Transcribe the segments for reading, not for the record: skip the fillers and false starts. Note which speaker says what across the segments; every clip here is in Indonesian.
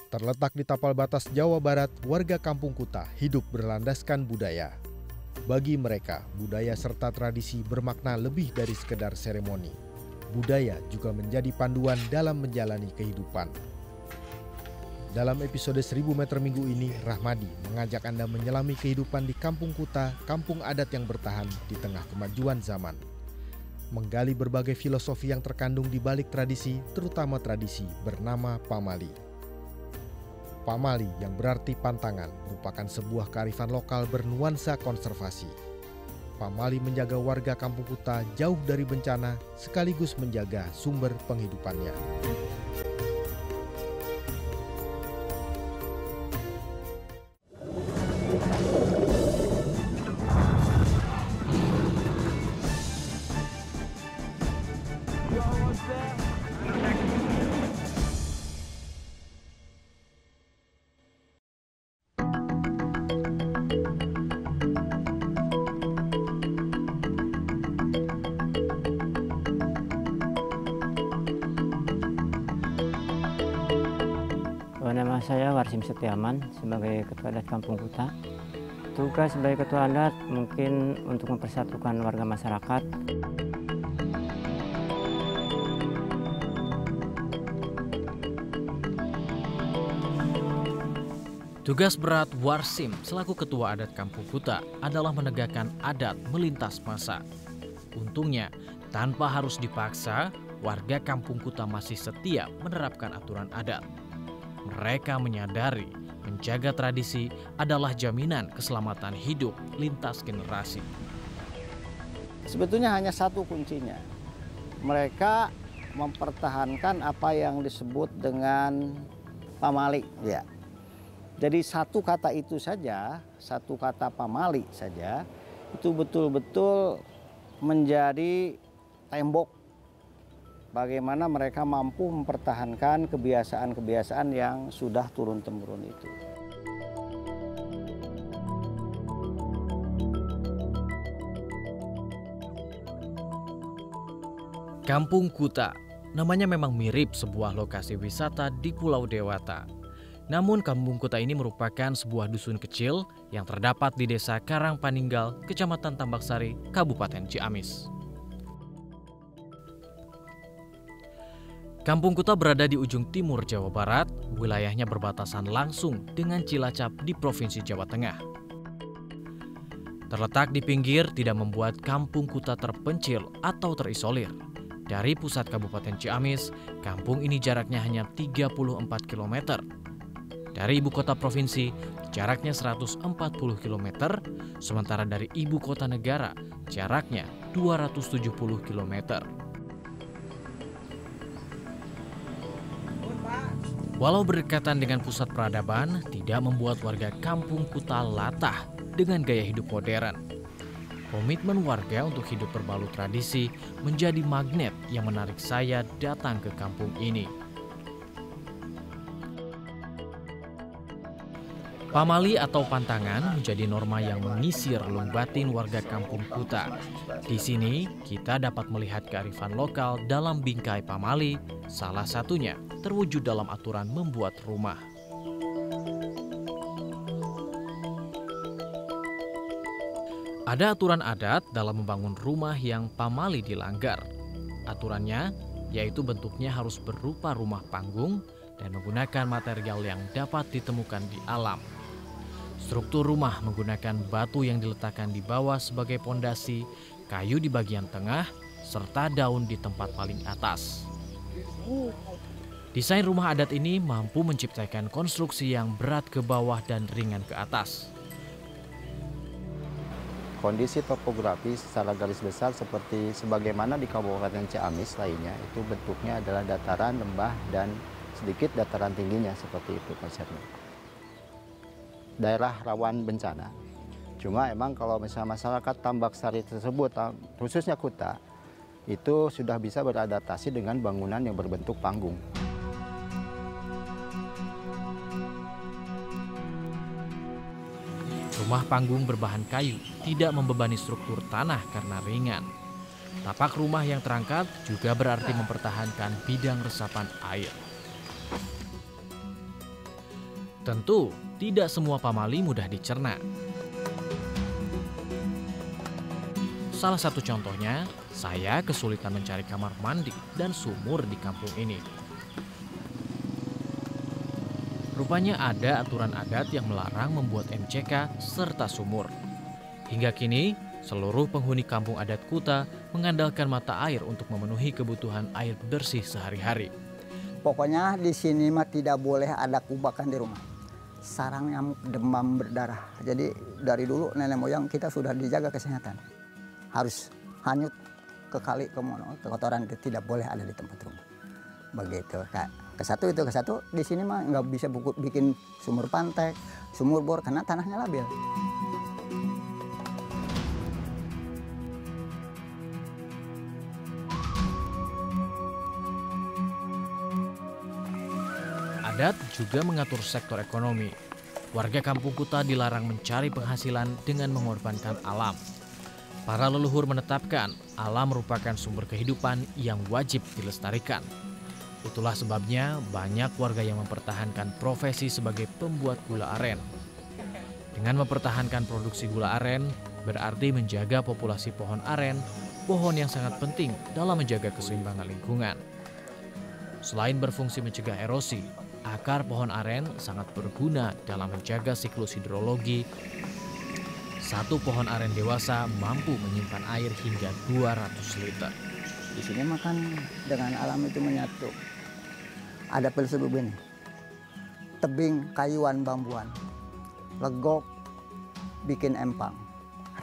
Speaker 1: Terletak di tapal batas Jawa Barat, warga Kampung Kuta hidup berlandaskan budaya. Bagi mereka, budaya serta tradisi bermakna lebih dari sekedar seremoni. Budaya juga menjadi panduan dalam menjalani kehidupan. Dalam episode 1000 meter minggu ini, Rahmadi mengajak Anda menyelami kehidupan di Kampung Kuta, kampung adat yang bertahan di tengah kemajuan zaman. Menggali berbagai filosofi yang terkandung di balik tradisi, terutama tradisi bernama Pamali. Pamali yang berarti pantangan merupakan sebuah kearifan lokal bernuansa konservasi. Pamali menjaga warga Kampung Kuta jauh dari bencana sekaligus menjaga sumber penghidupannya.
Speaker 2: Nama saya Warsim Setiaman sebagai Ketua Adat Kampung Kuta. Tugas sebagai Ketua Adat mungkin untuk mempersatukan warga masyarakat.
Speaker 3: Tugas berat Warsim selaku Ketua Adat Kampung Kuta adalah menegakkan adat melintas masa. Untungnya, tanpa harus dipaksa, warga Kampung Kuta masih setia menerapkan aturan adat. Mereka menyadari menjaga tradisi adalah jaminan keselamatan hidup lintas generasi.
Speaker 4: Sebetulnya hanya satu kuncinya. Mereka mempertahankan apa yang disebut dengan pamali. Ya. Jadi satu kata itu saja, satu kata pamali saja, itu betul-betul menjadi tembok bagaimana mereka mampu mempertahankan kebiasaan-kebiasaan yang sudah turun-temurun itu.
Speaker 3: Kampung Kuta, namanya memang mirip sebuah lokasi wisata di Pulau Dewata. Namun Kampung Kuta ini merupakan sebuah dusun kecil yang terdapat di Desa Karangpaninggal, Kecamatan Tambaksari, Kabupaten Ciamis. Kampung Kuta berada di ujung timur Jawa Barat, wilayahnya berbatasan langsung dengan Cilacap di Provinsi Jawa Tengah. Terletak di pinggir tidak membuat Kampung Kuta terpencil atau terisolir. Dari pusat Kabupaten Ciamis, kampung ini jaraknya hanya 34 km. Dari ibu kota provinsi, jaraknya 140 km, sementara dari ibu kota negara, jaraknya 270 km. Walau berdekatan dengan pusat peradaban, tidak membuat warga Kampung Kuta latah dengan gaya hidup modern. Komitmen warga untuk hidup berbalut tradisi menjadi magnet yang menarik saya datang ke kampung ini. Pamali atau pantangan menjadi norma yang mengisi relung batin warga Kampung Kuta. Di sini kita dapat melihat kearifan lokal dalam bingkai pamali, salah satunya terwujud dalam aturan membuat rumah. Ada aturan adat dalam membangun rumah yang pamali dilanggar. Aturannya yaitu bentuknya harus berupa rumah panggung dan menggunakan material yang dapat ditemukan di alam. Struktur rumah menggunakan batu yang diletakkan di bawah sebagai pondasi, kayu di bagian tengah, serta daun di tempat paling atas. Desain rumah adat ini mampu menciptakan konstruksi yang berat ke bawah dan ringan ke atas.
Speaker 4: Kondisi topografi secara garis besar seperti sebagaimana di Kabupaten Ciamis lainnya, itu bentuknya adalah dataran, lembah, dan sedikit dataran tingginya seperti itu konsepnya. Daerah rawan bencana. Cuma emang kalau misalnya masyarakat Tambaksari tersebut, khususnya Kuta, itu sudah bisa beradaptasi dengan bangunan yang berbentuk panggung.
Speaker 3: Rumah panggung berbahan kayu tidak membebani struktur tanah karena ringan. Tapak rumah yang terangkat juga berarti mempertahankan bidang resapan air. Tentu, tidak semua pamali mudah dicerna. Salah satu contohnya, saya kesulitan mencari kamar mandi dan sumur di kampung ini. Rupanya ada aturan adat yang melarang membuat MCK serta sumur. Hingga kini, seluruh penghuni kampung adat Kuta mengandalkan mata air untuk memenuhi kebutuhan air bersih sehari-hari.
Speaker 5: Pokoknya di sini mah tidak boleh ada kubakan di rumah. Sarang nyamuk, demam berdarah. Jadi dari dulu nenek moyang kita sudah dijaga kesehatan. Harus hanyut ke kali, ke mono, kotoran itu tidak boleh ada di tempat rumah. Begitu. Kesatu di sini mah nggak bisa bikin sumur pantai, sumur bor karena tanahnya labil.
Speaker 3: Adat juga mengatur sektor ekonomi. Warga kampung Kuta dilarang mencari penghasilan dengan mengorbankan alam. Para leluhur menetapkan alam merupakan sumber kehidupan yang wajib dilestarikan. Itulah sebabnya banyak warga yang mempertahankan profesi sebagai pembuat gula aren. Dengan mempertahankan produksi gula aren, berarti menjaga populasi pohon aren, pohon yang sangat penting dalam menjaga keseimbangan lingkungan. Selain berfungsi mencegah erosi, akar pohon aren sangat berguna dalam menjaga siklus hidrologi. Satu pohon aren dewasa mampu menyimpan air hingga 200 liter.
Speaker 5: Di sini makan dengan alam itu menyatu. Ada filsuf begini, tebing kayuan bambuan, legok bikin empang,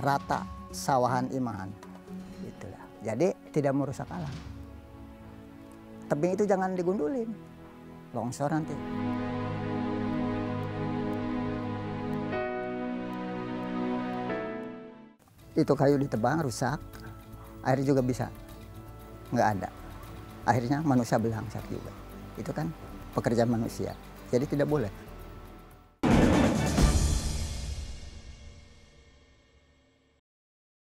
Speaker 5: rata sawahan imahan. Itulah. Jadi tidak merusak alam. Tebing itu jangan digundulin, longsor nanti. Itu kayu ditebang rusak, air juga bisa nggak ada. Akhirnya manusia belangsak juga. Itu kan pekerjaan manusia. Jadi tidak boleh.